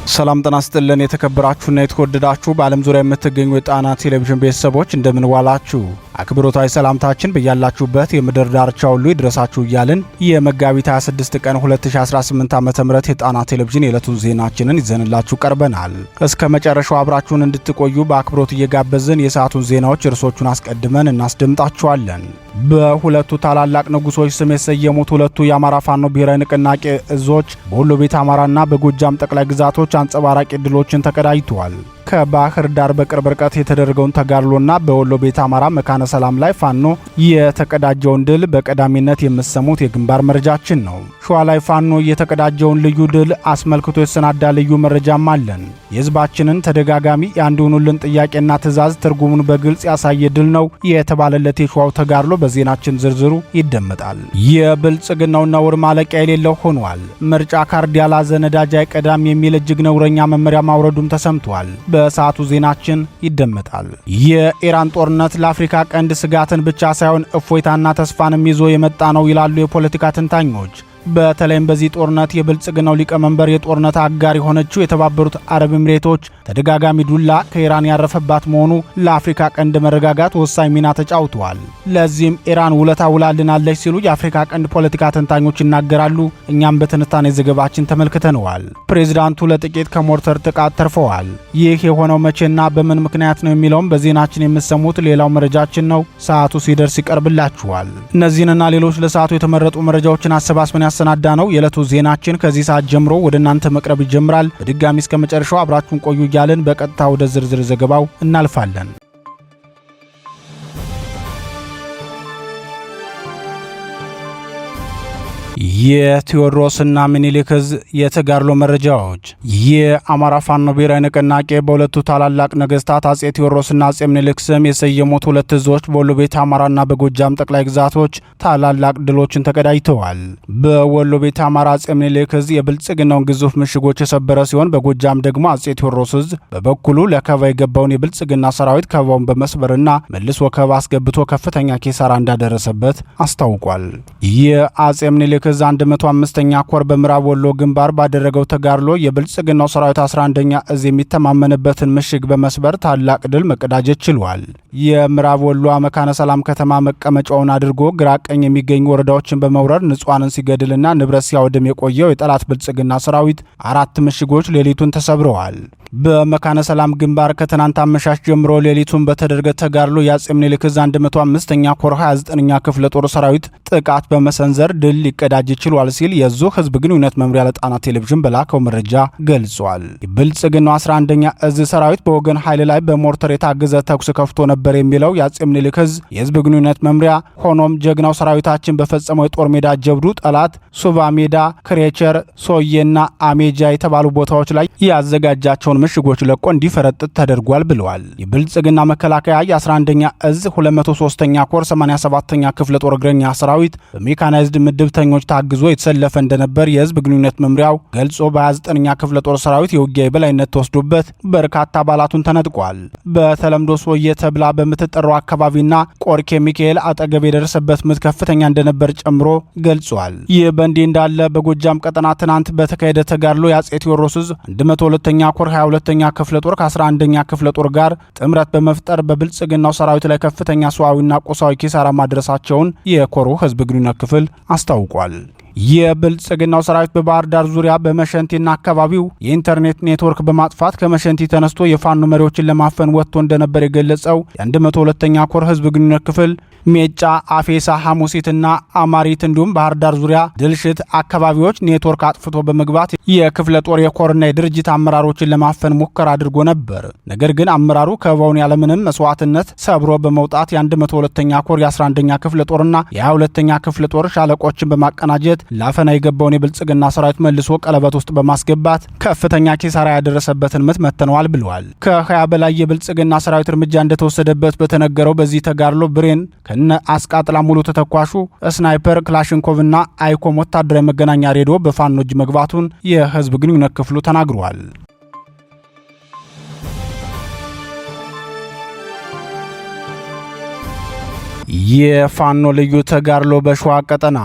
ሰላም ጤና ይስጥልን የተከበራችሁና የተወደዳችሁ በዓለም ዙሪያ የምትገኙ የጣና ቴሌቪዥን ቤተሰቦች እንደምን ዋላችሁ። አክብሮታዊ ሰላምታችን በያላችሁበት የምድር ዳርቻ ሁሉ ይድረሳችሁ እያልን የመጋቢት 26 ቀን 2018 ዓ.ም የጣና ቴሌቪዥን የዕለቱን ዜናችንን ይዘንላችሁ ቀርበናል። እስከ መጨረሻው አብራችሁን እንድትቆዩ በአክብሮት እየጋበዝን የሰዓቱን ዜናዎች እርሶቹን አስቀድመን እናስደምጣችኋለን። በሁለቱ ታላላቅ ንጉሶች ስም የተሰየሙት ሁለቱ የአማራ ፋኖ ብሔራዊ ንቅናቄ እዞች በወሎ ቤት አማራና በጎጃም ጠቅላይ ግዛቶች አንጸባራቂ ድሎችን ተቀዳጅተዋል። ከባህር ዳር በቅርብ ርቀት የተደረገውን ተጋድሎና በወሎ ቤት አማራ መካነ ሰላም ላይ ፋኖ የተቀዳጀውን ድል በቀዳሚነት የምትሰሙት የግንባር መረጃችን ነው። ሸዋ ላይ ፋኖ የተቀዳጀውን ልዩ ድል አስመልክቶ የተሰናዳ ልዩ መረጃም አለን። የህዝባችንን ተደጋጋሚ የአንዱኑልን ጥያቄና ትዕዛዝ ትርጉሙን በግልጽ ያሳየ ድል ነው የተባለለት የሸዋው ተጋድሎ በዜናችን ዝርዝሩ ይደመጣል። የብልጽግናው ነውር ማለቂያ የሌለው ሆኗል። ምርጫ ካርድ ያላዘ ነዳጅ አይቀዳም የሚል እጅግ ነውረኛ መመሪያ ማውረዱም ተሰምቷል። በሰዓቱ ዜናችን ይደመጣል። የኢራን ጦርነት ለአፍሪካ ቀንድ ስጋትን ብቻ ሳይሆን እፎይታና ተስፋንም ይዞ የመጣ ነው ይላሉ የፖለቲካ ተንታኞች። በተለይም በዚህ ጦርነት የብልጽግናው ሊቀመንበር የጦርነት አጋር የሆነችው የተባበሩት አረብ ኤምሬቶች ተደጋጋሚ ዱላ ከኢራን ያረፈባት መሆኑ ለአፍሪካ ቀንድ መረጋጋት ወሳኝ ሚና ተጫውተዋል። ለዚህም ኢራን ውለታ ውላልናለች ሲሉ የአፍሪካ ቀንድ ፖለቲካ ተንታኞች ይናገራሉ። እኛም በትንታኔ ዘገባችን ተመልክተነዋል። ፕሬዝዳንቱ ለጥቂት ከሞርተር ጥቃት ተርፈዋል። ይህ የሆነው መቼና በምን ምክንያት ነው የሚለውም በዜናችን የምትሰሙት ሌላው መረጃችን ነው። ሰዓቱ ሲደርስ ይቀርብላችኋል። እነዚህንና ሌሎች ለሰዓቱ የተመረጡ መረጃዎችን አሰባስበን ያሰናዳ ነው የዕለቱ ዜናችን ከዚህ ሰዓት ጀምሮ ወደ እናንተ መቅረብ ይጀምራል። በድጋሚ እስከ መጨረሻው አብራችሁን ቆዩ እያልን በቀጥታ ወደ ዝርዝር ዘገባው እናልፋለን። የቴዎድሮስና ምኒልክ ዕዝ የተጋድሎ መረጃዎች። የአማራ ፋኖ ብሔራዊ ንቅናቄ በሁለቱ ታላላቅ ነገስታት አጼ ቴዎድሮስና አጼ ምኒልክ ስም የሰየሙት ሁለት ዕዞች በወሎ ቤት አማራና በጎጃም ጠቅላይ ግዛቶች ታላላቅ ድሎችን ተቀዳጅተዋል። በወሎ ቤት አማራ አጼ ምኒልክ ዕዝ የብልጽግናውን ግዙፍ ምሽጎች የሰበረ ሲሆን በጎጃም ደግሞ አጼ ቴዎድሮስ ዕዝ በበኩሉ ለከበባ የገባውን የብልጽግና ሰራዊት ከበባውን በመስበርና መልሶ ከበባ አስገብቶ ከፍተኛ ኪሳራ እንዳደረሰበት አስታውቋል። የአጼ ምኒልክ ዕዝ 105ኛ ኮር በምዕራብ ወሎ ግንባር ባደረገው ተጋድሎ የብልጽግናው ሰራዊት 11ኛ ዕዝ የሚተማመንበትን ምሽግ በመስበር ታላቅ ድል መቀዳጀት ችሏል። የምዕራብ ወሎ መካነ ሰላም ከተማ መቀመጫውን አድርጎ ግራ ቀኝ የሚገኙ ወረዳዎችን በመውረር ንጹሃንን ሲገድልና ንብረት ሲያወድም የቆየው የጠላት ብልጽግና ሰራዊት 4 ምሽጎች ሌሊቱን ተሰብረዋል። በመካነ ሰላም ግንባር ከትናንት አመሻሽ ጀምሮ ሌሊቱን በተደረገ ተጋድሎ የአጼ ምኒልክ ዕዝ 105ኛ ኮር 29ኛ ክፍለ ጦር ሰራዊት ጥቃት በመሰንዘር ድል ሊቀዳጅ ችሏል ሲል የዙ ህዝብ ግንኙነት መምሪያ ለጣና ቴሌቪዥን በላከው መረጃ ገልጿል። የብልጽግናው 11ኛ ዕዝ ሰራዊት በወገን ኃይል ላይ በሞርተር የታገዘ ተኩስ ከፍቶ ነበር የሚለው የአጼ ምኒልክ ዕዝ የህዝብ ግንኙነት መምሪያ፣ ሆኖም ጀግናው ሰራዊታችን በፈጸመው የጦር ሜዳ ጀብዱ ጠላት ሱባ ሜዳ፣ ክሬቸር፣ ሶዬና አሜጃ የተባሉ ቦታዎች ላይ ያዘጋጃቸውን ምሽጎች ለቆ እንዲፈረጥጥ ተደርጓል ብለዋል። የብልጽግና መከላከያ የ11ኛ ዕዝ 203ኛ ኮር 87ኛ ክፍለ ጦር እግረኛ ሰራዊት በሜካናይዝድ ምድብተኞች ታግዞ የተሰለፈ እንደነበር የህዝብ ግንኙነት መምሪያው ገልጾ በ29ኛ ክፍለ ጦር ሰራዊት የውጊያ የበላይነት ተወስዶበት በርካታ አባላቱን ተነጥቋል። በተለምዶ ሶዬ ተብላ በምትጠራው አካባቢና ቆርኬ ሚካኤል አጠገብ የደረሰበት ምት ከፍተኛ እንደነበር ጨምሮ ገልጿል። ይህ በእንዲህ እንዳለ በጎጃም ቀጠና ትናንት በተካሄደ ተጋድሎ የአጼ ቴዎድሮስ ዕዝ 102ኛ ኮር 22ኛ ክፍለ ጦር ከ11ኛ ክፍለ ጦር ጋር ጥምረት በመፍጠር በብልጽግናው ሰራዊት ላይ ከፍተኛ ሰዋዊና ቁሳዊ ኪሳራ ማድረሳቸውን የኮሩ ህዝብ ግንኙነት ክፍል አስታውቋል። የብልጽግናው ሰራዊት በባህር ዳር ዙሪያ በመሸንቲና አካባቢው የኢንተርኔት ኔትወርክ በማጥፋት ከመሸንቲ ተነስቶ የፋኖ መሪዎችን ለማፈን ወጥቶ እንደነበር የገለጸው የ102ኛ ኮር ህዝብ ግንኙነት ክፍል ሜጫ፣ አፌሳ፣ ሐሙሲትና አማሪት እንዲሁም ባህር ዳር ዙሪያ ድልሽት አካባቢዎች ኔትወርክ አጥፍቶ በመግባት የክፍለ ጦር የኮርና የድርጅት አመራሮችን ለማፈን ሙከራ አድርጎ ነበር። ነገር ግን አመራሩ ከበባውን ያለምንም መስዋዕትነት ሰብሮ በመውጣት የ102ኛ ኮር የ11ኛ ክፍለ ጦርና የ22ኛ ክፍለ ጦር ሻለቆችን በማቀናጀት ላፈና የገባውን የብልጽግና ሰራዊት መልሶ ቀለበት ውስጥ በማስገባት ከፍተኛ ኪሳራ ያደረሰበትን ምት መተነዋል ብለዋል። ከ20 በላይ የብልጽግና ሰራዊት እርምጃ እንደተወሰደበት በተነገረው በዚህ ተጋድሎ ብሬን ከነ አስቃጥላ ሙሉ ተተኳሹ ስናይፐር፣ ክላሽንኮቭና አይኮም ወታደራዊ መገናኛ ሬዲዮ በፋኖ እጅ መግባቱን የህዝብ ግንኙነት ክፍሉ ተናግሯል። የፋኖ ልዩ ተጋድሎ በሸዋ ቀጠና።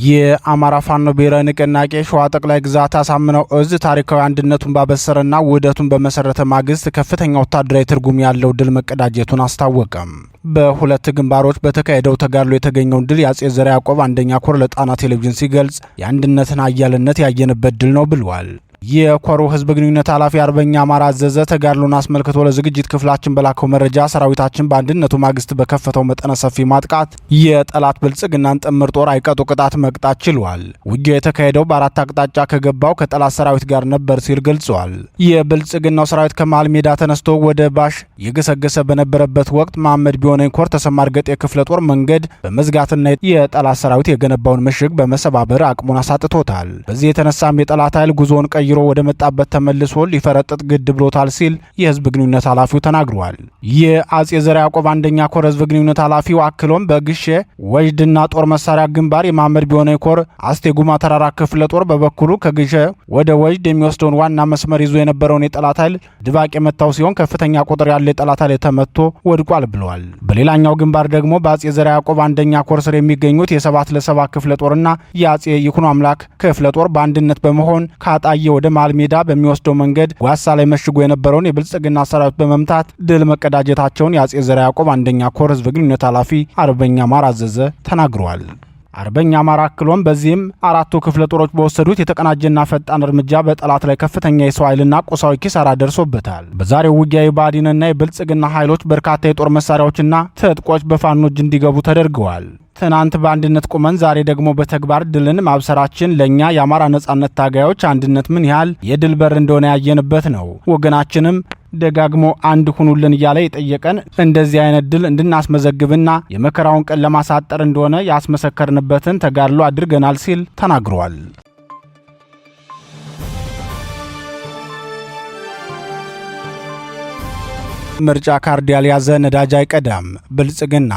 የአማራ ፋኖ ብሔራዊ ንቅናቄ ሸዋ ጠቅላይ ግዛት አሳምነው እዝ ታሪካዊ አንድነቱን ባበሰረና ውህደቱን በመሰረተ ማግስት ከፍተኛ ወታደራዊ ትርጉም ያለው ድል መቀዳጀቱን አስታወቀም። በሁለት ግንባሮች በተካሄደው ተጋድሎ የተገኘውን ድል የአጼ ዘርዓ ያዕቆብ አንደኛ ኮር ለጣና ቴሌቪዥን ሲገልጽ የአንድነትን ኃያልነት ያየንበት ድል ነው ብሏል። የኮሩ ህዝብ ግንኙነት ኃላፊ አርበኛ አማራ አዘዘ ተጋድሎን አስመልክቶ ለዝግጅት ክፍላችን በላከው መረጃ ሰራዊታችን በአንድነቱ ማግስት በከፈተው መጠነ ሰፊ ማጥቃት የጠላት ብልጽግናን ጥምር ጦር አይቀጡ ቅጣት መቅጣት ችሏል። ውጊያው የተካሄደው በአራት አቅጣጫ ከገባው ከጠላት ሰራዊት ጋር ነበር ሲል ገልጿል። የብልጽግናው ሰራዊት ከመሃል ሜዳ ተነስቶ ወደ ባሽ የገሰገሰ በነበረበት ወቅት መሐመድ ቢሆነኝ ኮር ተሰማ እርገጤ የክፍለ ጦር መንገድ በመዝጋትና የጠላት ሰራዊት የገነባውን ምሽግ በመሰባበር አቅሙን አሳጥቶታል። በዚህ የተነሳም የጠላት ኃይል ጉዞውን ቀይሮ ወደ መጣበት ተመልሶ ሊፈረጥጥ ግድ ብሎታል ሲል የህዝብ ግንኙነት ኃላፊው ተናግሯል። የአጼ ዘርዓ ያዕቆብ አንደኛ ኮር ህዝብ ግንኙነት ኃላፊው አክሎም በግሼ ወጅድና ጦር መሳሪያ ግንባር የመሐመድ ቢሆነኝ ኮር አስቴጉማ ተራራ ክፍለ ጦር በበኩሉ ከግሼ ወደ ወጅድ የሚወስደውን ዋና መስመር ይዞ የነበረውን የጠላት ኃይል ድባቅ የመታው ሲሆን ከፍተኛ ቁጥር ያለው የጠላት ኃይል ተመቶ ወድቋል ብለዋል። በሌላኛው ግንባር ደግሞ በአጼ ዘርዓ ያዕቆብ አንደኛ ኮር ስር የሚገኙት የ7 ለ7 ክፍለ ጦርና የአጼ ይኩኖ አምላክ ክፍለ ጦር በአንድነት በመሆን ካጣየ ወደ መሃል ሜዳ በሚወስደው መንገድ ጓሳ ላይ መሽጎ የነበረውን የብልጽግና ሰራዊት በመምታት ድል መቀዳጀታቸውን የአጼ ዘርዓ ያዕቆብ አንደኛ ኮር ህዝብ ግንኙነት ኃላፊ አርበኛ አማራ አዘዘ ተናግረዋል። አርበኛ አማራ አክሎም በዚህም አራቱ ክፍለ ጦሮች በወሰዱት የተቀናጀና ፈጣን እርምጃ በጠላት ላይ ከፍተኛ የሰው ኃይልና ቁሳዊ ኪሳራ ደርሶበታል። በዛሬው ውጊያ የብአዴንና የብልጽግና ኃይሎች በርካታ የጦር መሳሪያዎችና ትጥቆች በፋኖ እጅ እንዲገቡ ተደርገዋል። ትናንት በአንድነት ቁመን ዛሬ ደግሞ በተግባር ድልን ማብሰራችን ለእኛ የአማራ ነጻነት ታጋዮች አንድነት ምን ያህል የድል በር እንደሆነ ያየንበት ነው። ወገናችንም ደጋግሞ አንድ ሁኑልን እያለ የጠየቀን እንደዚህ አይነት ድል እንድናስመዘግብና የመከራውን ቀን ለማሳጠር እንደሆነ ያስመሰከርንበትን ተጋድሎ አድርገናል ሲል ተናግሯል። ምርጫ ካርድ ያልያዘ ነዳጅ አይቀዳም። ብልጽግና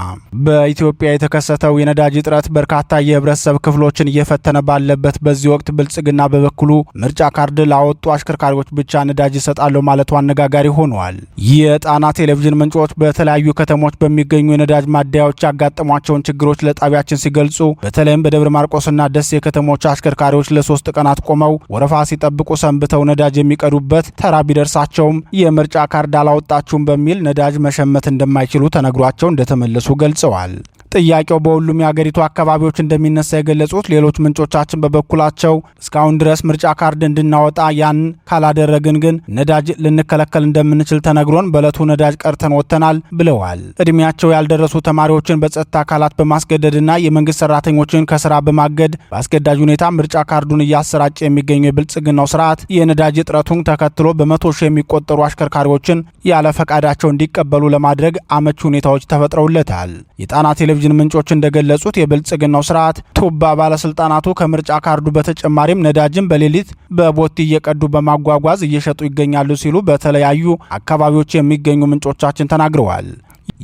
በኢትዮጵያ የተከሰተው የነዳጅ እጥረት በርካታ የህብረተሰብ ክፍሎችን እየፈተነ ባለበት በዚህ ወቅት ብልጽግና በበኩሉ ምርጫ ካርድ ላወጡ አሽከርካሪዎች ብቻ ነዳጅ ይሰጣለሁ ማለቱ አነጋጋሪ ሆኗል። የጣና ቴሌቪዥን ምንጮች በተለያዩ ከተሞች በሚገኙ የነዳጅ ማደያዎች ያጋጠሟቸውን ችግሮች ለጣቢያችን ሲገልጹ በተለይም በደብረ ማርቆስና ደሴ ከተሞች አሽከርካሪዎች ለ3 ቀናት ቆመው ወረፋ ሲጠብቁ ሰንብተው ነዳጅ የሚቀዱበት ተራ ቢደርሳቸውም የምርጫ ካርድ አላወጣችሁም በሚል ነዳጅ መሸመት እንደማይችሉ ተነግሯቸው እንደተመለሱ ገልጸዋል። ጥያቄው በሁሉም የአገሪቱ አካባቢዎች እንደሚነሳ የገለጹት ሌሎች ምንጮቻችን በበኩላቸው እስካሁን ድረስ ምርጫ ካርድ እንድናወጣ ያን ካላደረግን ግን ነዳጅ ልንከለከል እንደምንችል ተነግሮን በዕለቱ ነዳጅ ቀርተን ወጥተናል ብለዋል። እድሜያቸው ያልደረሱ ተማሪዎችን በጸጥታ አካላት በማስገደድና የመንግስት ሰራተኞችን ከስራ በማገድ በአስገዳጅ ሁኔታ ምርጫ ካርዱን እያሰራጨ የሚገኘው የብልጽግናው ስርዓት የነዳጅ እጥረቱን ተከትሎ በ100 ሺህ የሚቆጠሩ አሽከርካሪዎችን ያለ ፈቃዳቸው እንዲቀበሉ ለማድረግ አመቺ ሁኔታዎች ተፈጥረውለታል። የጣና ቴሌቪዥን ምንጮች እንደገለጹት የብልጽግናው ስርዓት ቱባ ባለስልጣናቱ ከምርጫ ካርዱ በተጨማሪም ነዳጅን በሌሊት በቦቲ እየቀዱ በማጓጓዝ እየሸጡ ይገኛሉ ሲሉ በተለያዩ አካባቢዎች የሚገኙ ምንጮቻችን ተናግረዋል።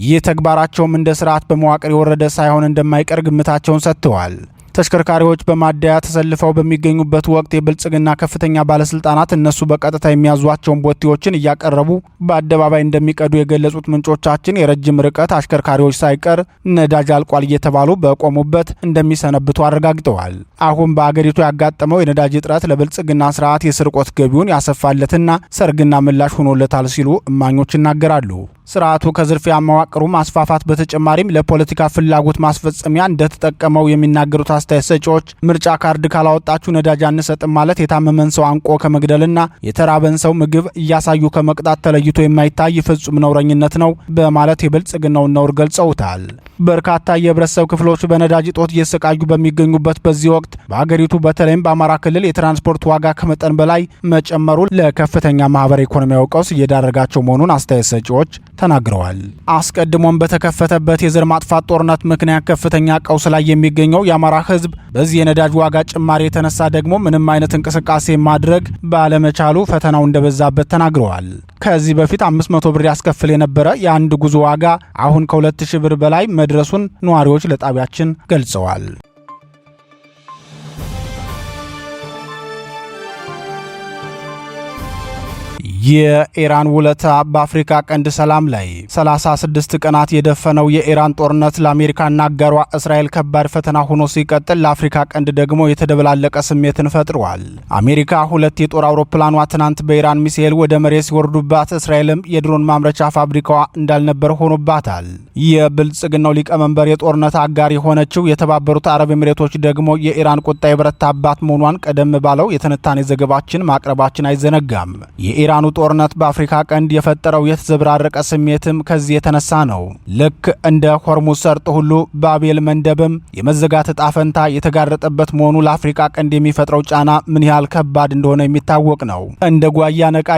ይህ ተግባራቸውም እንደ ስርዓት በመዋቅር የወረደ ሳይሆን እንደማይቀር ግምታቸውን ሰጥተዋል። ተሽከርካሪዎች በማደያ ተሰልፈው በሚገኙበት ወቅት የብልጽግና ከፍተኛ ባለስልጣናት እነሱ በቀጥታ የሚያዟቸውን ቦቴዎችን እያቀረቡ በአደባባይ እንደሚቀዱ የገለጹት ምንጮቻችን የረጅም ርቀት አሽከርካሪዎች ሳይቀር ነዳጅ አልቋል እየተባሉ በቆሙበት እንደሚሰነብቱ አረጋግጠዋል። አሁን በአገሪቱ ያጋጠመው የነዳጅ እጥረት ለብልጽግና ስርዓት የስርቆት ገቢውን ያሰፋለትና ሰርግና ምላሽ ሆኖለታል ሲሉ እማኞች ይናገራሉ። ስርዓቱ ከዝርፊያ መዋቅሩ ማስፋፋት በተጨማሪም ለፖለቲካ ፍላጎት ማስፈጸሚያ እንደተጠቀመው የሚናገሩት አስተያየት ሰጪዎች ምርጫ ካርድ ካላወጣችሁ ነዳጅ አንሰጥም ማለት የታመመን ሰው አንቆ ከመግደልና የተራበን ሰው ምግብ እያሳዩ ከመቅጣት ተለይቶ የማይታይ ፍጹም ነውረኝነት ነው በማለት የብልጽግናውን ነውር ገልጸውታል። በርካታ የህብረተሰብ ክፍሎች በነዳጅ እጦት እየተሰቃዩ በሚገኙበት በዚህ ወቅት በአገሪቱ በተለይም በአማራ ክልል የትራንስፖርት ዋጋ ከመጠን በላይ መጨመሩ ለከፍተኛ ማህበራዊ ኢኮኖሚያዊ ቀውስ እየዳረጋቸው መሆኑን አስተያየት ሰጪዎች ተናግረዋል። አስቀድሞም በተከፈተበት የዘር ማጥፋት ጦርነት ምክንያት ከፍተኛ ቀውስ ላይ የሚገኘው የአማራ ህዝብ በዚህ የነዳጅ ዋጋ ጭማሪ የተነሳ ደግሞ ምንም አይነት እንቅስቃሴ ማድረግ ባለመቻሉ ፈተናው እንደበዛበት ተናግረዋል። ከዚህ በፊት 500 ብር ያስከፍል የነበረ የአንድ ጉዞ ዋጋ አሁን ከ2000 ብር በላይ መድረሱን ነዋሪዎች ለጣቢያችን ገልጸዋል። የኢራን ውለታ በአፍሪካ ቀንድ ሰላም ላይ 36 ቀናት የደፈነው የኢራን ጦርነት ለአሜሪካና አጋሯ እስራኤል ከባድ ፈተና ሆኖ ሲቀጥል ለአፍሪካ ቀንድ ደግሞ የተደበላለቀ ስሜትን ፈጥሯል። አሜሪካ ሁለት የጦር አውሮፕላኗ ትናንት በኢራን ሚሳኤል ወደ መሬት ሲወርዱባት፣ እስራኤልም የድሮን ማምረቻ ፋብሪካዋ እንዳልነበር ሆኖባታል። የብልጽግናው ሊቀመንበር የጦርነት አጋር የሆነችው የተባበሩት አረብ ኤሚሬቶች ደግሞ የኢራን ቁጣ የበረታባት መሆኗን ቀደም ባለው የትንታኔ ዘገባችን ማቅረባችን አይዘነጋም። የኢራኑ ጦርነት በአፍሪካ ቀንድ የፈጠረው የተዘበራረቀ ስሜትም ከዚህ የተነሳ ነው። ልክ እንደ ሆርሙዝ ሰርጥ ሁሉ ባቤል መንደብም የመዘጋት ዕጣ ፈንታ የተጋረጠበት መሆኑ ለአፍሪካ ቀንድ የሚፈጥረው ጫና ምን ያህል ከባድ እንደሆነ የሚታወቅ ነው። እንደ ጓያ ነቃ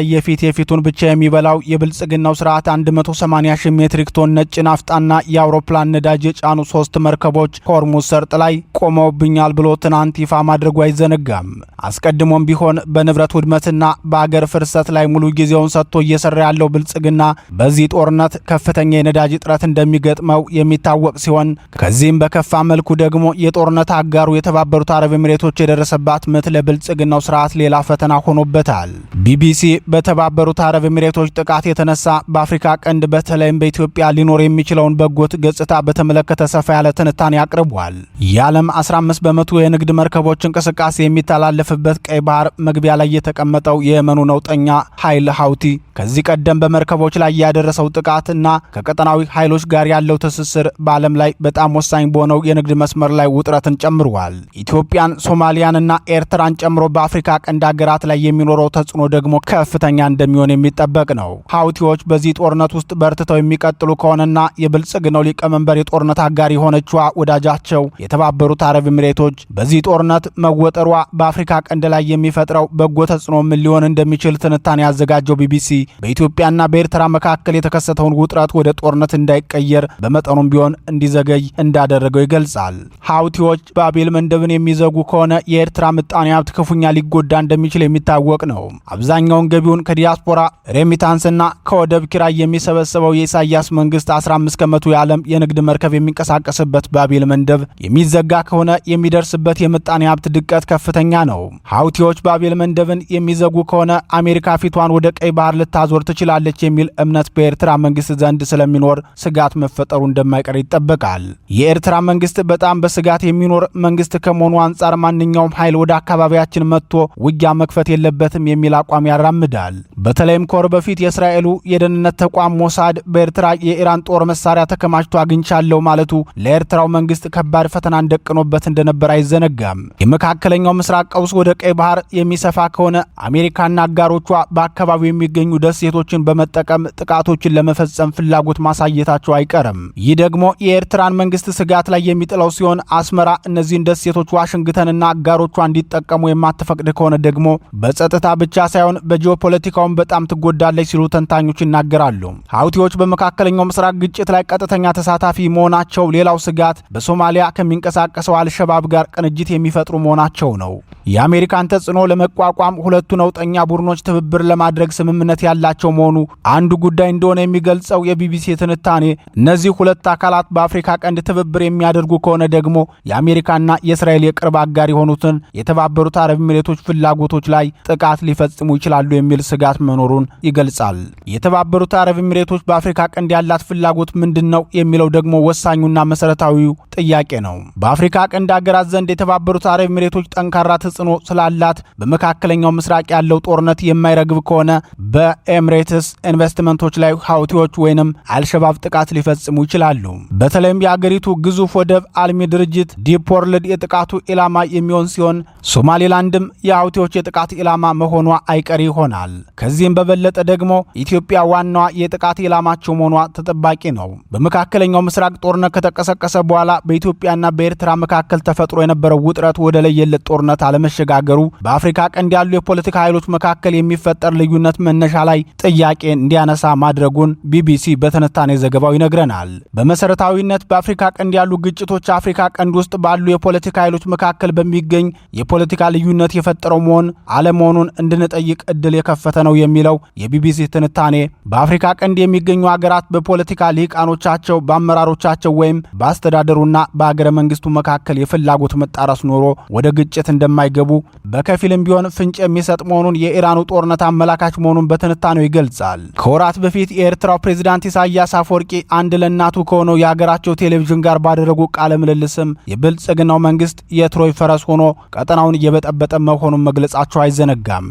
የፊቱን ብቻ የሚበላው የብልጽግናው ስርዓት 180 ሺህ ሜትሪክ ቶን ነጭ ናፍጣና የአውሮፕላን ነዳጅ የጫኑ 3 መርከቦች ሆርሙዝ ሰርጥ ላይ ቆመውብኛል ብሎ ትናንት ይፋ ማድረጉ አይዘነጋም። አስቀድሞም ቢሆን በንብረት ውድመትና በአገር ፍርሰት ላይ ሙሉ ጊዜውን ሰጥቶ እየሰራ ያለው ብልጽግና በዚህ ጦርነት ከፍተኛ የነዳጅ እጥረት እንደሚገጥመው የሚታወቅ ሲሆን ከዚህም በከፋ መልኩ ደግሞ የጦርነት አጋሩ የተባበሩት አረብ ኤሚሬቶች የደረሰባት ምት ለብልጽግናው ስርዓት ሌላ ፈተና ሆኖበታል። ቢቢሲ በተባበሩት አረብ ኤሚሬቶች ጥቃት የተነሳ በአፍሪካ ቀንድ በተለይም በኢትዮጵያ ሊኖር የሚችለውን በጎት ገጽታ በተመለከተ ሰፋ ያለ ትንታኔ አቅርቧል። የዓለም 15 በመቶ የንግድ መርከቦች እንቅስቃሴ የሚተላለፍበት ቀይ ባህር መግቢያ ላይ የተቀመጠው የየመኑ ነውጠኛ ኃይል ሀውቲ ከዚህ ቀደም በመርከቦች ላይ ያደረሰው ጥቃትና ከቀጠናዊ ኃይሎች ጋር ያለው ትስስር በዓለም ላይ በጣም ወሳኝ በሆነው የንግድ መስመር ላይ ውጥረትን ጨምሯል። ኢትዮጵያን፣ ሶማሊያንና ኤርትራን ጨምሮ በአፍሪካ ቀንድ ሀገራት ላይ የሚኖረው ተጽዕኖ ደግሞ ከፍተኛ እንደሚሆን የሚጠበቅ ነው። ሀውቲዎች በዚህ ጦርነት ውስጥ በርትተው የሚቀጥሉ ከሆነና የብልጽግናው ሊቀመንበር የጦርነት አጋር የሆነችዋ ወዳጃቸው የተባበሩት አረብ ኤሚሬቶች በዚህ ጦርነት መወጠሯ በአፍሪካ ቀንድ ላይ የሚፈጥረው በጎ ተጽዕኖ ምን ሊሆን እንደሚችል ትንታኔ ያዘጋጀው ቢቢሲ በኢትዮጵያና በኤርትራ መካከል የተከሰተውን ውጥረት ወደ ጦርነት እንዳይቀየር በመጠኑም ቢሆን እንዲዘገይ እንዳደረገው ይገልጻል። ሀውቲዎች ባቤል መንደብን የሚዘጉ ከሆነ የኤርትራ ምጣኔ ሀብት ክፉኛ ሊጎዳ እንደሚችል የሚታወቅ ነው። አብዛኛውን ገቢውን ከዲያስፖራ ሬሚታንስና ከወደብ ኪራይ የሚሰበሰበው የኢሳያስ መንግስት 15 ከመቶ የዓለም የንግድ መርከብ የሚንቀሳቀስበት ባቤል መንደብ የሚዘጋ ከሆነ የሚደርስበት የምጣኔ ሀብት ድቀት ከፍተኛ ነው። ሀውቲዎች ባቤል መንደብን የሚዘጉ ከሆነ አሜሪካ ፊቷን ወደ ቀይ ባህር ልታዞር ትችላለች የሚል እምነት በኤርትራ መንግስት ዘንድ ስለሚኖር ስጋት መፈጠሩ እንደማይቀር ይጠበቃል። የኤርትራ መንግስት በጣም በስጋት የሚኖር መንግስት ከመሆኑ አንጻር ማንኛውም ኃይል ወደ አካባቢያችን መጥቶ ውጊያ መክፈት የለበትም የሚል አቋም ያራምዳል። በተለይም ከወር በፊት የእስራኤሉ የደህንነት ተቋም ሞሳድ በኤርትራ የኢራን ጦር መሳሪያ ተከማችቶ አግኝቻለሁ ማለቱ ለኤርትራው መንግስት ከባድ ፈተና እንደቀኖበት እንደነበር አይዘነጋም። የመካከለኛው ምስራቅ ቀውስ ወደ ቀይ ባህር የሚሰፋ ከሆነ አሜሪካና አጋሮቿ በአካባቢው የሚገኙ ደሴቶችን በመጠቀም ጥቃቶችን ለመፈጸም ፍላጎት ማሳየታቸው አይቀርም። ይህ ደግሞ የኤርትራን መንግስት ስጋት ላይ የሚጥለው ሲሆን አስመራ እነዚህን ደሴቶች ዋሽንግተንና አጋሮቿ እንዲጠቀሙ የማትፈቅድ ከሆነ ደግሞ በጸጥታ ብቻ ሳይሆን በጂኦፖለቲካውን በጣም ትጎዳለች ሲሉ ተንታኞች ይናገራሉ። ሀውቲዎች በመካከለኛው ምስራቅ ግጭት ላይ ቀጥተኛ ተሳታፊ መሆናቸው ሌላው ስጋት በሶማሊያ ከሚንቀሳቀሰው አልሸባብ ጋር ቅንጅት የሚፈጥሩ መሆናቸው ነው። የአሜሪካን ተጽዕኖ ለመቋቋም ሁለቱ ነውጠኛ ቡድኖች ትብብር ለማድረግ ስምምነት ያላቸው መሆኑ አንዱ ጉዳይ እንደሆነ የሚገልጸው የቢቢሲ ትንታኔ እነዚህ ሁለት አካላት በአፍሪካ ቀንድ ትብብር የሚያደርጉ ከሆነ ደግሞ የአሜሪካና የእስራኤል የቅርብ አጋር የሆኑትን የተባበሩት አረብ ኤሚሬቶች ፍላጎቶች ላይ ጥቃት ሊፈጽሙ ይችላሉ የሚል ስጋት መኖሩን ይገልጻል። የተባበሩት አረብ ኤሚሬቶች በአፍሪካ ቀንድ ያላት ፍላጎት ምንድን ነው የሚለው ደግሞ ወሳኙና መሰረታዊው ጥያቄ ነው። በአፍሪካ ቀንድ ሀገራት ዘንድ የተባበሩት አረብ ኤሚሬቶች ጠንካራ ተጽዕኖ ስላላት በመካከለኛው ምስራቅ ያለው ጦርነት የማይረግብ ከሆነ በኤሚሬትስ ኢንቨስትመንቶች ላይ ሀውቲዎች ወይንም አልሸባብ ጥቃት ሊፈጽሙ ይችላሉ። በተለይም የአገሪቱ ግዙፍ ወደብ አልሚ ድርጅት ዲፕ ወርልድ የጥቃቱ ኢላማ የሚሆን ሲሆን ሶማሌላንድም የሀውቲዎች የጥቃት ኢላማ መሆኗ አይቀሪ ይሆናል። ከዚህም በበለጠ ደግሞ ኢትዮጵያ ዋናዋ የጥቃት ኢላማቸው መሆኗ ተጠባቂ ነው። በመካከለኛው ምስራቅ ጦርነት ከተቀሰቀሰ በኋላ በኢትዮጵያና በኤርትራ መካከል ተፈጥሮ የነበረው ውጥረት ወደ ለየለት ጦርነት አለመሸጋገሩ በአፍሪካ ቀንድ ያሉ የፖለቲካ ኃይሎች መካከል የሚፈጠር ልዩነት መነሻ ላይ ጥያቄ እንዲያነሳ ማድረጉን ቢቢሲ በትንታኔ ዘገባው ይነግረናል። በመሰረታዊነት በአፍሪካ ቀንድ ያሉ ግጭቶች አፍሪካ ቀንድ ውስጥ ባሉ የፖለቲካ ኃይሎች መካከል በሚገኝ የፖለቲካ ልዩነት የፈጠረው መሆን አለመሆኑን እንድንጠይቅ እድል የከፈተ ነው የሚለው የቢቢሲ ትንታኔ በአፍሪካ ቀንድ የሚገኙ ሀገራት በፖለቲካ ልሂቃኖቻቸው፣ በአመራሮቻቸው ወይም በአስተዳደሩና በአገረ መንግስቱ መካከል የፍላጎት መጣረስ ኖሮ ወደ ግጭት እንደማይ እንደማይገቡ በከፊልም ቢሆን ፍንጭ የሚሰጥ መሆኑን የኢራኑ ጦርነት አመላካች መሆኑን በትንታኔው ይገልጻል። ከወራት በፊት የኤርትራው ፕሬዝዳንት ኢሳያስ አፈወርቂ አንድ ለእናቱ ከሆነው የሀገራቸው ቴሌቪዥን ጋር ባደረጉ ቃለ ምልልስም የብልጽግናው መንግስት የትሮይ ፈረስ ሆኖ ቀጠናውን እየበጠበጠ መሆኑን መግለጻቸው አይዘነጋም።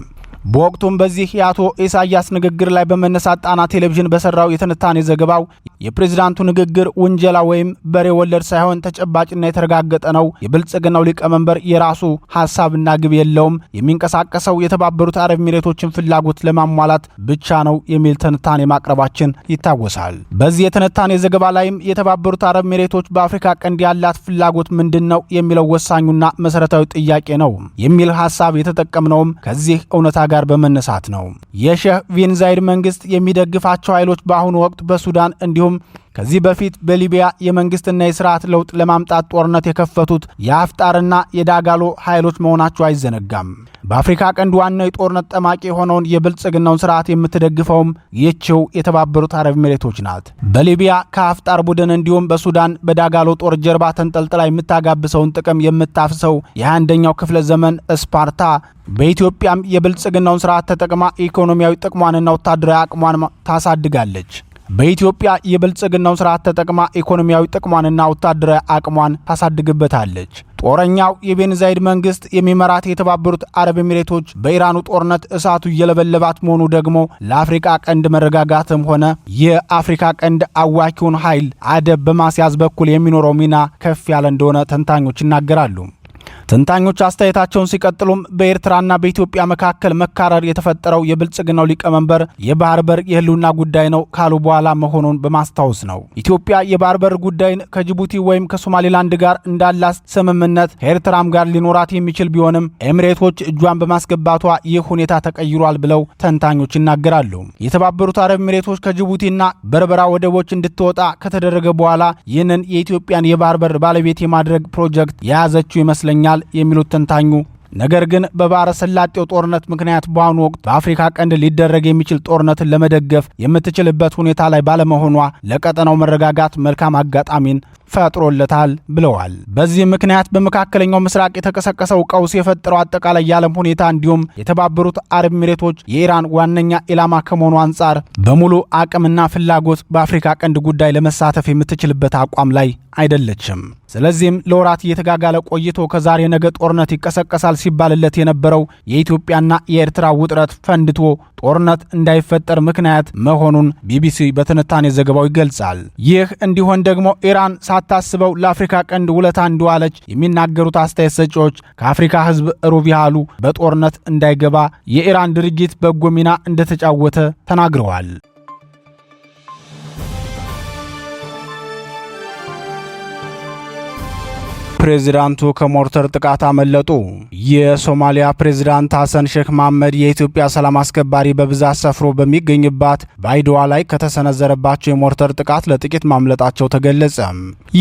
በወቅቱም በዚህ የአቶ ኢሳያስ ንግግር ላይ በመነሳት ጣና ቴሌቪዥን በሰራው የትንታኔ ዘገባው የፕሬዝዳንቱ ንግግር ውንጀላ ወይም በሬ ወለድ ሳይሆን ተጨባጭና የተረጋገጠ ነው። የብልጽግናው ሊቀመንበር የራሱ ሐሳብና ግብ የለውም። የሚንቀሳቀሰው የተባበሩት አረብ ኤሚሬቶችን ፍላጎት ለማሟላት ብቻ ነው የሚል ትንታኔ ማቅረባችን ይታወሳል። በዚህ የትንታኔ ዘገባ ላይም የተባበሩት አረብ ኤሚሬቶች በአፍሪካ ቀንድ ያላት ፍላጎት ምንድነው የሚለው ወሳኙና መሰረታዊ ጥያቄ ነው የሚል ሐሳብ የተጠቀምነውም ከዚህ እውነታ ጋር በመነሳት ነው። የሼህ ቢን ዛይድ መንግስት የሚደግፋቸው ኃይሎች በአሁኑ ወቅት በሱዳን እንዲሁም ከዚህ በፊት በሊቢያ የመንግስትና የስርዓት ለውጥ ለማምጣት ጦርነት የከፈቱት የአፍጣርና የዳጋሎ ኃይሎች መሆናቸው አይዘነጋም። በአፍሪካ ቀንድ ዋናው የጦርነት ጠማቂ የሆነውን የብልጽግናውን ስርዓት የምትደግፈውም ይህችው የተባበሩት አረብ ኤሚሬቶች ናት። በሊቢያ ከአፍጣር ቡድን እንዲሁም በሱዳን በዳጋሎ ጦር ጀርባ ተንጠልጥላ የምታጋብሰውን ጥቅም የምታፍሰው የ21ኛው ክፍለ ዘመን ስፓርታ በኢትዮጵያም የብልጽግናውን ስርዓት ተጠቅማ ኢኮኖሚያዊ ጥቅሟንና ወታደራዊ አቅሟን ታሳድጋለች። በኢትዮጵያ የብልጽግናውን ስርዓት ተጠቅማ ኢኮኖሚያዊ ጥቅሟንና ወታደራዊ አቅሟን ታሳድግበታለች። ጦረኛው የቤን ዛይድ መንግስት የሚመራት የተባበሩት አረብ ኤሚሬቶች በኢራኑ ጦርነት እሳቱ እየለበለባት መሆኑ ደግሞ ለአፍሪካ ቀንድ መረጋጋትም ሆነ የአፍሪካ ቀንድ አዋኪውን ኃይል አደብ በማስያዝ በኩል የሚኖረው ሚና ከፍ ያለ እንደሆነ ተንታኞች ይናገራሉ። ተንታኞች አስተያየታቸውን ሲቀጥሉም በኤርትራና በኢትዮጵያ መካከል መካረር የተፈጠረው የብልጽግናው ሊቀመንበር የባህር በር የህልውና ጉዳይ ነው ካሉ በኋላ መሆኑን በማስታወስ ነው። ኢትዮጵያ የባህር በር ጉዳይን ከጅቡቲ ወይም ከሶማሌላንድ ጋር እንዳላት ስምምነት ከኤርትራም ጋር ሊኖራት የሚችል ቢሆንም ኤሚሬቶች እጇን በማስገባቷ ይህ ሁኔታ ተቀይሯል ብለው ተንታኞች ይናገራሉ። የተባበሩት አረብ ኤሚሬቶች ከጅቡቲና በርበራ ወደቦች እንድትወጣ ከተደረገ በኋላ ይህንን የኢትዮጵያን የባህር በር ባለቤት የማድረግ ፕሮጀክት የያዘችው ይመስለኛል የሚሉት ተንታኙ፣ ነገር ግን በባህረ ሰላጤው ጦርነት ምክንያት በአሁኑ ወቅት በአፍሪካ ቀንድ ሊደረግ የሚችል ጦርነትን ለመደገፍ የምትችልበት ሁኔታ ላይ ባለመሆኗ ለቀጠናው መረጋጋት መልካም አጋጣሚን ፈጥሮለታል ብለዋል። በዚህ ምክንያት በመካከለኛው ምስራቅ የተቀሰቀሰው ቀውስ የፈጠረው አጠቃላይ የዓለም ሁኔታ እንዲሁም የተባበሩት አረብ ኤሚሬቶች የኢራን ዋነኛ ኢላማ ከመሆኑ አንጻር በሙሉ አቅምና ፍላጎት በአፍሪካ ቀንድ ጉዳይ ለመሳተፍ የምትችልበት አቋም ላይ አይደለችም። ስለዚህም ለወራት እየተጋጋለ ቆይቶ ከዛሬ ነገ ጦርነት ይቀሰቀሳል ሲባልለት የነበረው የኢትዮጵያና የኤርትራ ውጥረት ፈንድቶ ጦርነት እንዳይፈጠር ምክንያት መሆኑን ቢቢሲ በትንታኔ ዘገባው ይገልጻል። ይህ እንዲሆን ደግሞ ኢራን ሳታስበው ለአፍሪካ ቀንድ ውለታ እንደዋለች የሚናገሩት አስተያየት ሰጪዎች ከአፍሪካ ሕዝብ ሩብ ያህሉ በጦርነት እንዳይገባ የኢራን ድርጊት በጎ ሚና እንደተጫወተ ተናግረዋል። ፕሬዚዳንቱ ከሞርተር ጥቃት አመለጡ። የሶማሊያ ፕሬዚዳንት ሐሰን ሼክ መሐመድ የኢትዮጵያ ሰላም አስከባሪ በብዛት ሰፍሮ በሚገኝባት ባይዶዋ ላይ ከተሰነዘረባቸው የሞርተር ጥቃት ለጥቂት ማምለጣቸው ተገለጸ።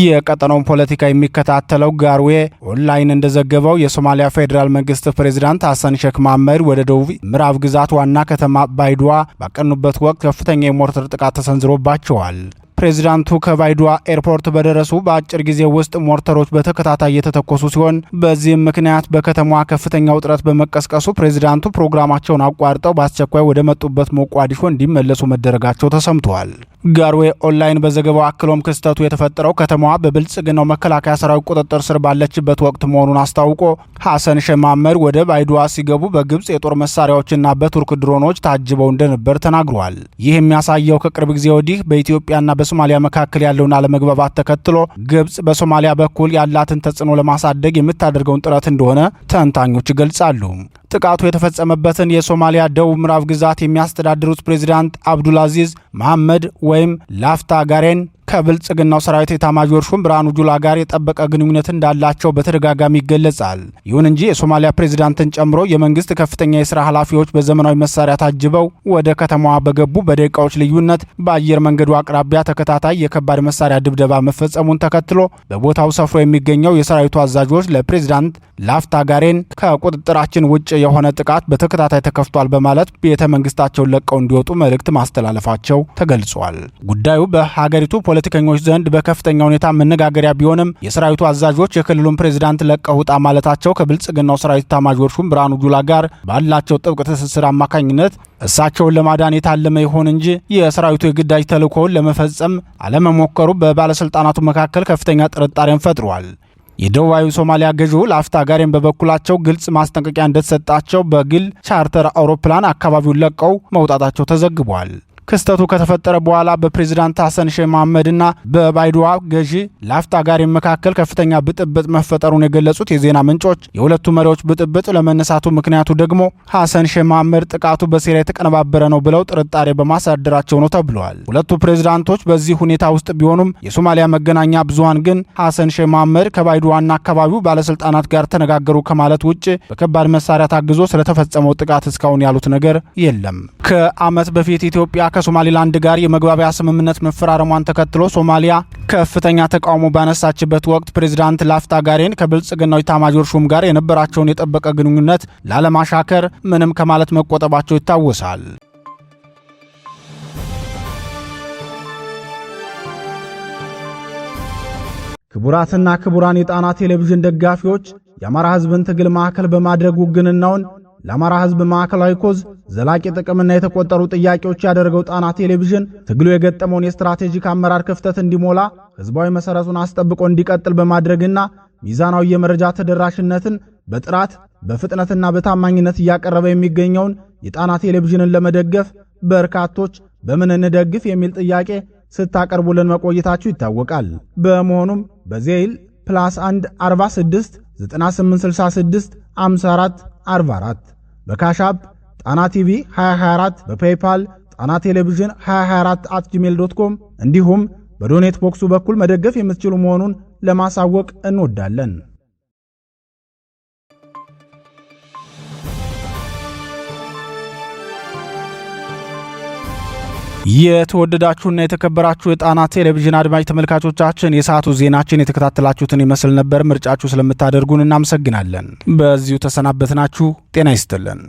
የቀጠናውን ፖለቲካ የሚከታተለው ጋርዌ ኦንላይን እንደዘገበው የሶማሊያ ፌዴራል መንግስት ፕሬዚዳንት ሐሰን ሼክ መሐመድ ወደ ደቡብ ምዕራብ ግዛት ዋና ከተማ ባይዶዋ ባቀኑበት ወቅት ከፍተኛ የሞርተር ጥቃት ተሰንዝሮባቸዋል። ፕሬዚዳንቱ ከባይዶዋ ኤርፖርት በደረሱ በአጭር ጊዜ ውስጥ ሞርተሮች በተከታታይ የተተኮሱ ሲሆን በዚህም ምክንያት በከተማዋ ከፍተኛ ውጥረት በመቀስቀሱ ፕሬዚዳንቱ ፕሮግራማቸውን አቋርጠው በአስቸኳይ ወደ መጡበት ሞቃዲሾ እንዲመለሱ መደረጋቸው ተሰምተዋል። ጋርዌ ኦንላይን በዘገባው አክሎም ክስተቱ የተፈጠረው ከተማዋ በብልጽግናው መከላከያ ሰራዊት ቁጥጥር ስር ባለችበት ወቅት መሆኑን አስታውቆ ሐሰን ሼክ መሐመድ ወደ ባይዶዋ ሲገቡ በግብጽ የጦር መሳሪያዎችና በቱርክ ድሮኖች ታጅበው እንደነበር ተናግሯል። ይህ የሚያሳየው ከቅርብ ጊዜ ወዲህ በኢትዮጵያና በሶማሊያ መካከል ያለውን አለመግባባት ተከትሎ ግብጽ በሶማሊያ በኩል ያላትን ተጽዕኖ ለማሳደግ የምታደርገውን ጥረት እንደሆነ ተንታኞች ይገልጻሉ። ጥቃቱ የተፈጸመበትን የሶማሊያ ደቡብ ምዕራብ ግዛት የሚያስተዳድሩት ፕሬዚዳንት አብዱልአዚዝ መሐመድ ወይም ላፍታ ጋሬን ከብልጽግናው ሰራዊት ኤታማዦር ሹም ብርሃኑ ጁላ ጋር የጠበቀ ግንኙነት እንዳላቸው በተደጋጋሚ ይገለጻል። ይሁን እንጂ የሶማሊያ ፕሬዚዳንትን ጨምሮ የመንግስት ከፍተኛ የሥራ ኃላፊዎች በዘመናዊ መሳሪያ ታጅበው ወደ ከተማዋ በገቡ በደቂቃዎች ልዩነት በአየር መንገዱ አቅራቢያ ተከታታይ የከባድ መሳሪያ ድብደባ መፈጸሙን ተከትሎ በቦታው ሰፍሮ የሚገኘው የሰራዊቱ አዛዦች ለፕሬዚዳንት ላፍታ ጋሬን ከቁጥጥራችን ውጭ የሆነ ጥቃት በተከታታይ ተከፍቷል በማለት ቤተ መንግስታቸውን ለቀው እንዲወጡ መልእክት ማስተላለፋቸው ተገልጿል። ጉዳዩ በሀገሪቱ በፖለቲከኞች ዘንድ በከፍተኛ ሁኔታ መነጋገሪያ ቢሆንም የሰራዊቱ አዛዦች የክልሉን ፕሬዝዳንት ለቀው ውጣ ማለታቸው ከብልጽግናው ሰራዊት ኤታማዦር ሹም ብርሃኑ ጁላ ጋር ባላቸው ጥብቅ ትስስር አማካኝነት እሳቸውን ለማዳን የታለመ ይሆን እንጂ የሰራዊቱ የግዳጅ ተልእኮውን ለመፈጸም አለመሞከሩ በባለስልጣናቱ መካከል ከፍተኛ ጥርጣሬን ፈጥሯል። የደቡባዊ ሶማሊያ ገዢው ላፍታ ጋሬን በበኩላቸው ግልጽ ማስጠንቀቂያ እንደተሰጣቸው በግል ቻርተር አውሮፕላን አካባቢውን ለቀው መውጣታቸው ተዘግቧል። ክስተቱ ከተፈጠረ በኋላ በፕሬዝዳንት ሐሰን ሼህ መሐመድና በባይዶዋ ገዢ ላፍታ ጋሬን መካከል ከፍተኛ ብጥብጥ መፈጠሩን የገለጹት የዜና ምንጮች የሁለቱ መሪዎች ብጥብጥ ለመነሳቱ ምክንያቱ ደግሞ ሐሰን ሼህ መሐመድ ጥቃቱ በሴራ የተቀነባበረ ነው ብለው ጥርጣሬ በማሳደራቸው ነው ተብለዋል። ሁለቱ ፕሬዝዳንቶች በዚህ ሁኔታ ውስጥ ቢሆኑም የሶማሊያ መገናኛ ብዙሃን ግን ሐሰን ሼህ መሐመድ ከባይዶዋና አካባቢው ባለስልጣናት ጋር ተነጋገሩ ከማለት ውጭ በከባድ መሳሪያ ታግዞ ስለተፈጸመው ጥቃት እስካሁን ያሉት ነገር የለም። ከዓመት በፊት ኢትዮጵያ ከሶማሊላንድ ጋር የመግባቢያ ስምምነት መፈራረሟን ተከትሎ ሶማሊያ ከፍተኛ ተቃውሞ ባነሳችበት ወቅት ፕሬዝዳንት ላፍታ ጋሬን ከብልጽግናው ኤታማዦር ሹም ጋር የነበራቸውን የጠበቀ ግንኙነት ላለማሻከር ምንም ከማለት መቆጠባቸው ይታወሳል። ክቡራትና ክቡራን የጣና ቴሌቪዥን ደጋፊዎች የአማራ ሕዝብን ትግል ማዕከል በማድረግ ውግንናውን ለአማራ ሕዝብ ማዕከላዊ ኮዝ ዘላቂ ጥቅምና የተቆጠሩ ጥያቄዎች ያደረገው ጣና ቴሌቪዥን ትግሉ የገጠመውን የስትራቴጂክ አመራር ክፍተት እንዲሞላ ሕዝባዊ መሰረቱን አስጠብቆ እንዲቀጥል በማድረግና ሚዛናዊ የመረጃ ተደራሽነትን በጥራት በፍጥነትና በታማኝነት እያቀረበ የሚገኘውን የጣና ቴሌቪዥንን ለመደገፍ በርካቶች በምን እንደግፍ የሚል ጥያቄ ስታቀርቡልን መቆየታችሁ ይታወቃል። በመሆኑም በዜል +1 46 9866 54 44 በካሻፕ ጣና ቲቪ 2024 በፔይፓል ጣና ቴሌቪዥን 2024@gmail.com እንዲሁም በዶኔት ቦክሱ በኩል መደገፍ የምትችሉ መሆኑን ለማሳወቅ እንወዳለን። የተወደዳችሁና የተከበራችሁ የጣና ቴሌቪዥን አድማጭ ተመልካቾቻችን የሰዓቱ ዜናችን የተከታተላችሁትን ይመስል ነበር። ምርጫችሁ ስለምታደርጉን እናመሰግናለን። በዚሁ ተሰናበትናችሁ። ጤና ይስጥልን።